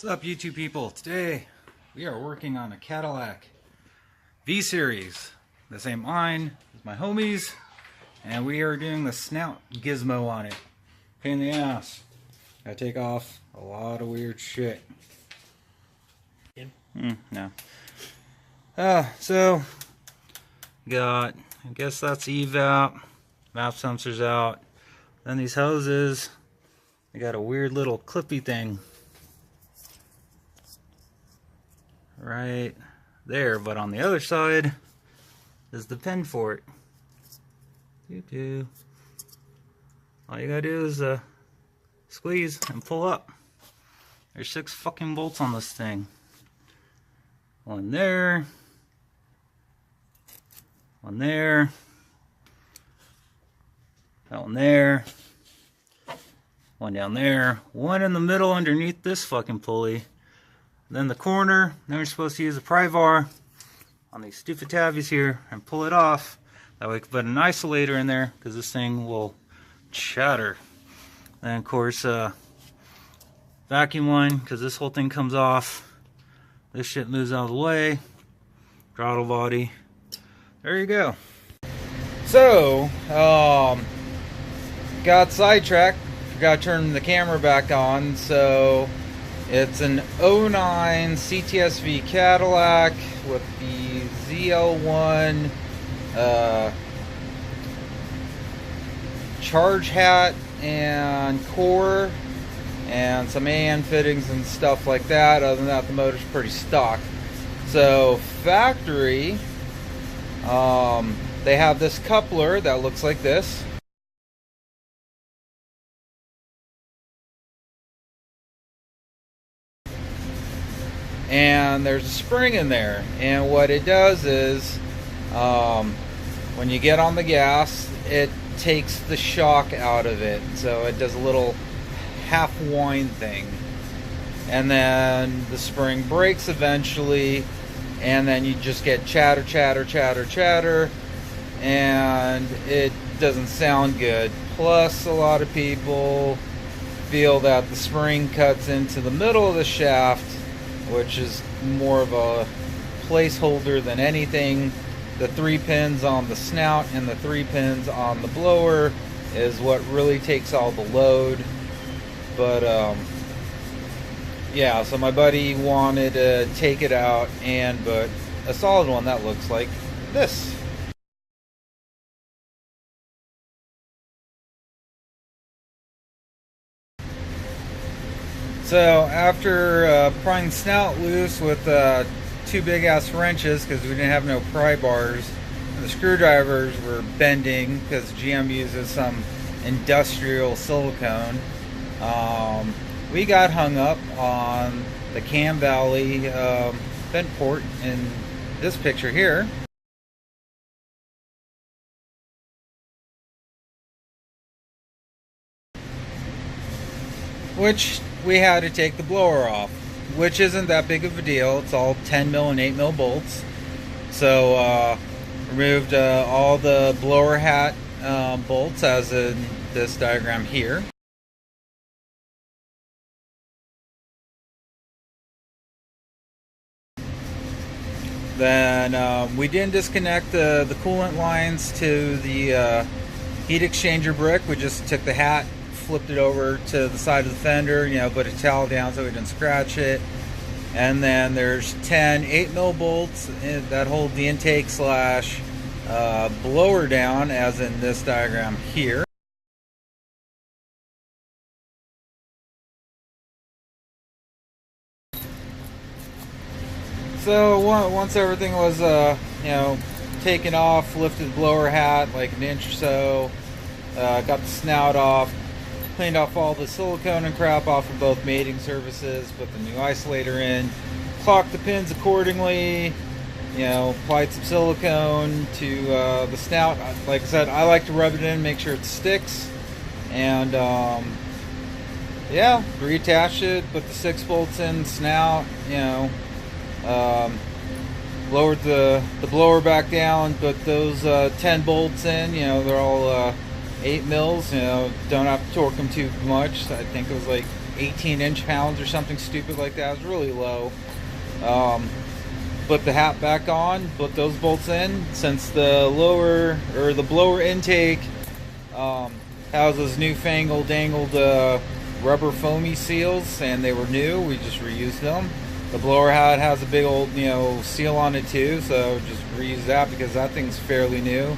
What's up, YouTube people? Today we are working on a Cadillac V Series, the same line as my homies, and we are doing the snout gizmo on it. Pain in the ass. Gotta take off a lot of weird shit. No. So got, I guess that's evap, map sensors out. Then these hoses, they got a weird little clippy thing right there, but on the other side is the pin for it. All you gotta do is squeeze and pull up. There's 6 fucking bolts on this thing. One there, one there, that one there, one down there, one in the middle underneath this fucking pulley. Then the corner, then we're supposed to use a pry bar on these stupid tabbies here and pull it off. That way we can put an isolator in there because this thing will chatter. Then of course vacuum one, because this whole thing comes off. This shit moves out of the way. Throttle body. There you go. So, got sidetracked. Forgot to turn the camera back on. So, it's an 09 CTS V Cadillac with the ZL1 charge hat and core and some AN fittings and stuff like that. Other than that, the motor's pretty stock. So factory, they have this coupler that looks like this. And there's a spring in there, and what it does is when you get on the gas, it takes the shock out of it, so it does a little half wind thing, and then the spring breaks eventually, and then you just get chatter, and it doesn't sound good. Plus, a lot of people feel that the spring cuts into the middle of the shaft, which is more of a placeholder than anything. The 3 pins on the snout and the 3 pins on the blower is what really takes all the load. But yeah, so my buddy wanted to take it out and put a solid one that looks like this. So after prying the snout loose with 2 big ass wrenches, because we didn't have no pry bars, and the screwdrivers were bending because GM uses some industrial silicone, we got hung up on the Cam Valley vent port in this picture here. Which we had to take the blower off, which isn't that big of a deal. It's all 10mm and 8mm bolts. So removed all the blower hat bolts, as in this diagram here. Then we didn't disconnect the coolant lines to the heat exchanger brick. We just took the hat, flipped it over to the side of the fender, you know, put a towel down so we didn't scratch it. And then there's 10 8mm bolts that hold the intake slash blower down, as in this diagram here. So once everything was you know, taken off, lifted the blower hat like an inch or so, got the snout off, cleaned off all the silicone and crap off of both mating surfaces, put the new isolator in, clocked the pins accordingly, you know, applied some silicone to the snout. Like I said, I like to rub it in, make sure it sticks, and yeah, reattach it, put the 6 bolts in, snout, you know, lowered the blower back down, put those 10 bolts in, you know, they're all 8 mils, you know, don't have to torque them too much. I think it was like 18 inch-pounds or something stupid like that. It was really low. Put the hat back on, put those bolts in. Since the lower, or the blower intake has those newfangled angled rubber foamy seals, and they were new, we just reused them. The blower hat has a big old, you know, seal on it too, so just reuse that because that thing's fairly new.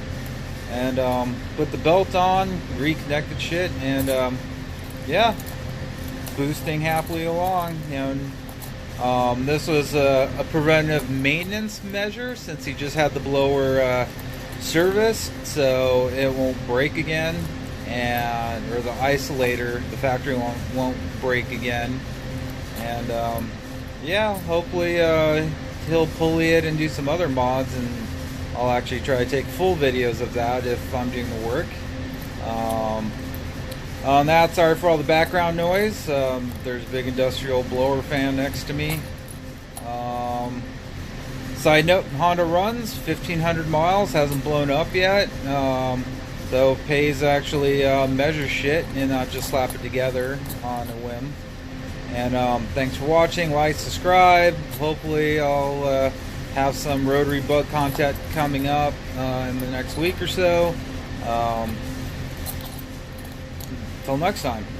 And put the belt on, reconnected shit, and yeah, boosting happily along. You know, this was a preventive maintenance measure since he just had the blower serviced, so it won't break again, and or the isolator, the factory won't break again. And yeah, hopefully he'll pulley it and do some other mods, and I'll actually try to take full videos of that if I'm doing the work. On that, sorry for all the background noise. There's a big industrial blower fan next to me. Side note, Honda runs 1,500 miles, hasn't blown up yet. So pays actually measure shit and not just slap it together on a whim. And thanks for watching. Like, subscribe. Hopefully I'll have some rotary bug content coming up in the next week or so. Until next time.